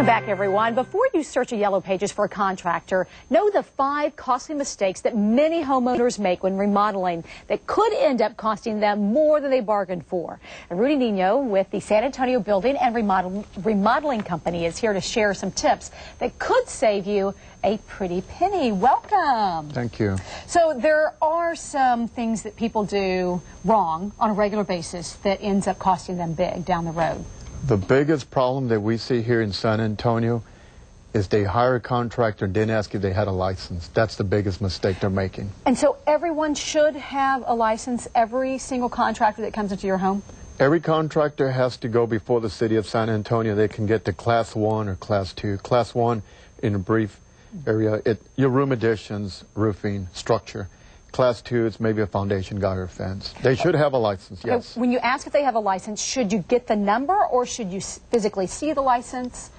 Back, everyone. Before you search a Yellow Pages for a contractor, know the 5 costly mistakes that many homeowners make when remodeling that could end up costing them more than they bargained for. And Rudy Nino with the San Antonio Building and Remodeling Company is here to share some tips that could save you a pretty penny. Welcome. Thank you. So there are some things that people do wrong on a regular basis that ends up costing them big down the road. The biggest problem that we see here in San Antonio is they hire a contractor and didn't ask if they had a license. That's the biggest mistake they're making. And so everyone should have a license, every single contractor that comes into your home? Every contractor has to go before the city of San Antonio. They can get to Class 1 or Class 2. Class 1, in a brief area, your room additions, roofing, structure. Class 2, it's maybe a foundation guy or fence. They should have a license, yes. When you ask if they have a license, should you get the number or should you physically see the license?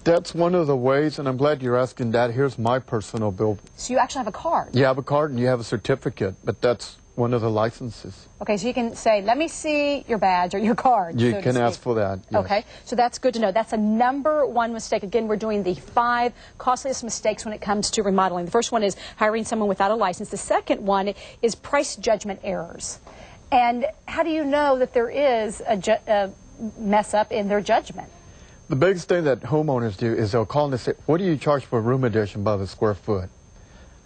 That's one of the ways, and I'm glad you're asking that. Here's my personal bill. So you actually have a card? You have a card and you have a certificate, but that's one of the licenses. Okay, so you can say, let me see your badge or your card. You can ask for that, yes. Okay, so that's good to know. That's a #1 mistake. Again, we're doing the 5 costliest mistakes when it comes to remodeling. The first one is hiring someone without a license. The second one is price judgment errors. And how do you know that there is a mess up in their judgment? The biggest thing that homeowners do is they'll call and they say, what do you charge for a room addition by the square foot?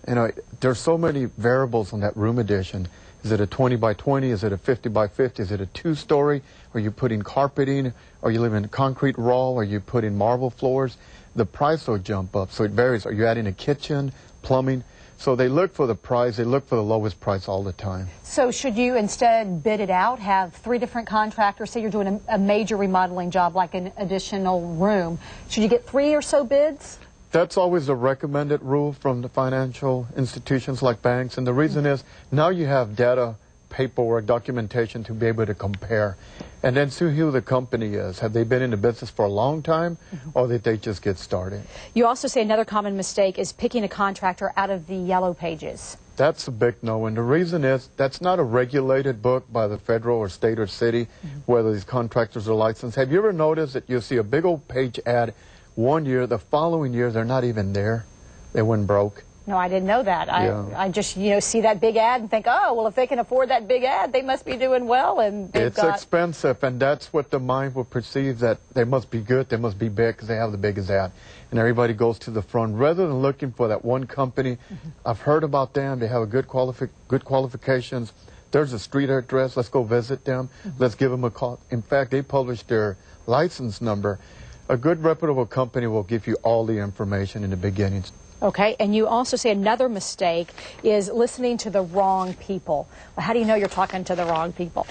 You know, there's so many variables on that room addition. Is it a 20 by 20? Is it a 50 by 50? Is it a 2-story? Are you putting carpeting? Are you living in concrete raw? Are you putting marble floors? The price will jump up, so it varies. Are you adding a kitchen, plumbing? So they look for the price. They look for the lowest price all the time. So should you instead bid it out, have 3 different contractors? Say you're doing a major remodeling job like an additional room. Should you get 3 or so bids? That's always a recommended rule from the financial institutions like banks. And the reason is now you have data, paperwork, documentation to be able to compare. And then see who the company is. Have they been in the business for a long time or did they just get started? You also say another common mistake is picking a contractor out of the Yellow Pages. That's a big no. And the reason is that's not a regulated book by the federal or state or city whether these contractors are licensed. Have you ever noticed that you'll see a big old page ad one year, the following year, they're not even there. They went broke. No, I didn't know that. I just, see that big ad and think, oh, well, if they can afford that big ad, they must be doing well. And it's expensive, and that's what the mind will perceive, that they must be good, they must be big because they have the biggest ad. And everybody goes to the front. Rather than looking for that one company, I've heard about them, they have a good qualifications. There's a street address, let's go visit them, let's give them a call. In fact, they publish their license number. A good reputable company will give you all the information in the beginning. Okay, and you also say another mistake is listening to the wrong people. Well, how do you know you're talking to the wrong people?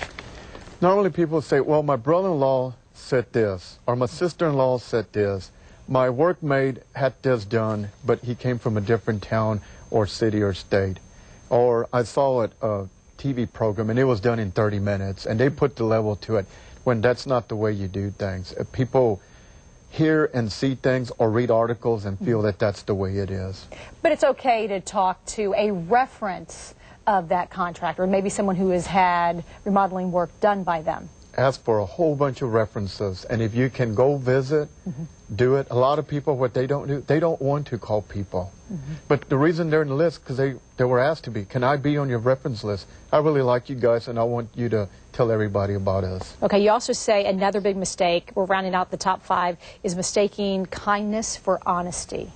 Normally people say, well, my brother-in-law said this, or my sister-in-law said this, my workmate had this done, but he came from a different town or city or state. Or I saw a TV program and it was done in 30 minutes, and they put the level to it, when that's not the way you do things. People hear and see things or read articles and feel that that's the way it is. But it's okay to talk to a reference of that contractor, maybe someone who has had remodeling work done by them. Ask for a whole bunch of references, and if you can go visit, do it. A lot of people, what they don't do, they don't want to call people. But the reason they're in the list, because they were asked to be, can I be on your reference list? I really like you guys, and I want you to tell everybody about us. Okay, you also say another big mistake, we're rounding out the top 5, is mistaking kindness for honesty.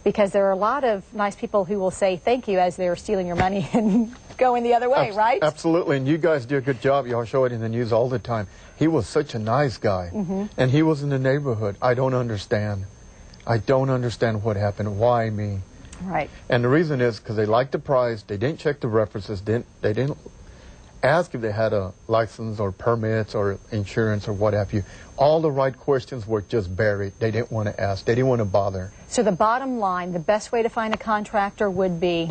Because there are a lot of nice people who will say thank you as they're stealing your money and going the other way, right? Absolutely, and you guys do a good job. Y'all show it in the news all the time. He was such a nice guy, and he was in the neighborhood. I don't understand. I don't understand what happened. Why me? Right. And the reason is because they liked the price. They didn't check the references. They didn't ask if they had a license or permits or insurance or what have you. All the right questions were just buried. They didn't want to ask. They didn't want to bother. So the bottom line, the best way to find a contractor would be?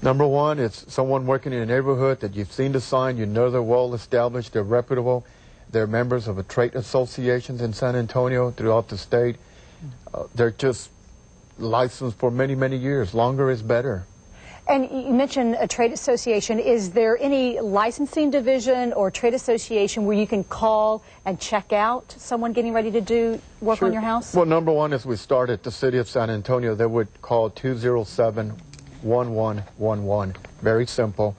#1, it's someone working in a neighborhood that you've seen the sign, you know they're well established, they're reputable, they're members of a trade associations in San Antonio throughout the state. They're just licensed for many, many years. Longer is better. And you mentioned a trade association. Is there any licensing division or trade association where you can call and check out someone getting ready to do work Sure. on your house? Well, number one is we start at the city of San Antonio. They would call 207-1111. Very simple.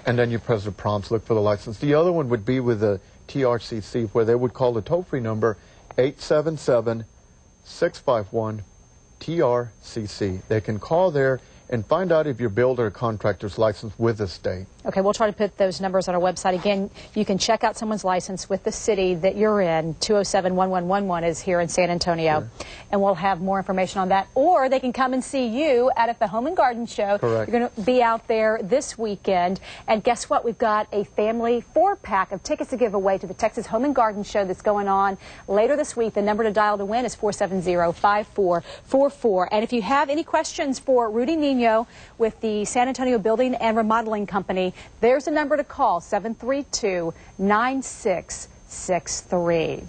And then you press the prompts, look for the license. The other one would be with the TRCC, where they would call the toll-free number 877-651-TRCC. They can call there and find out if your builder or contractor is licensed with the state. Okay, we'll try to put those numbers on our website. Again, you can check out someone's license with the city that you're in. 207-1111 is here in San Antonio. Sure. And we'll have more information on that. Or they can come and see you out at the Home and Garden Show. Correct. You're going to be out there this weekend. And guess what? We've got a family 4-pack of tickets to give away to the Texas Home and Garden Show that's going on later this week. The number to dial to win is 470-5444. And if you have any questions for Rudy Nino with the San Antonio Building and Remodeling Company, there's a number to call, 732-9663.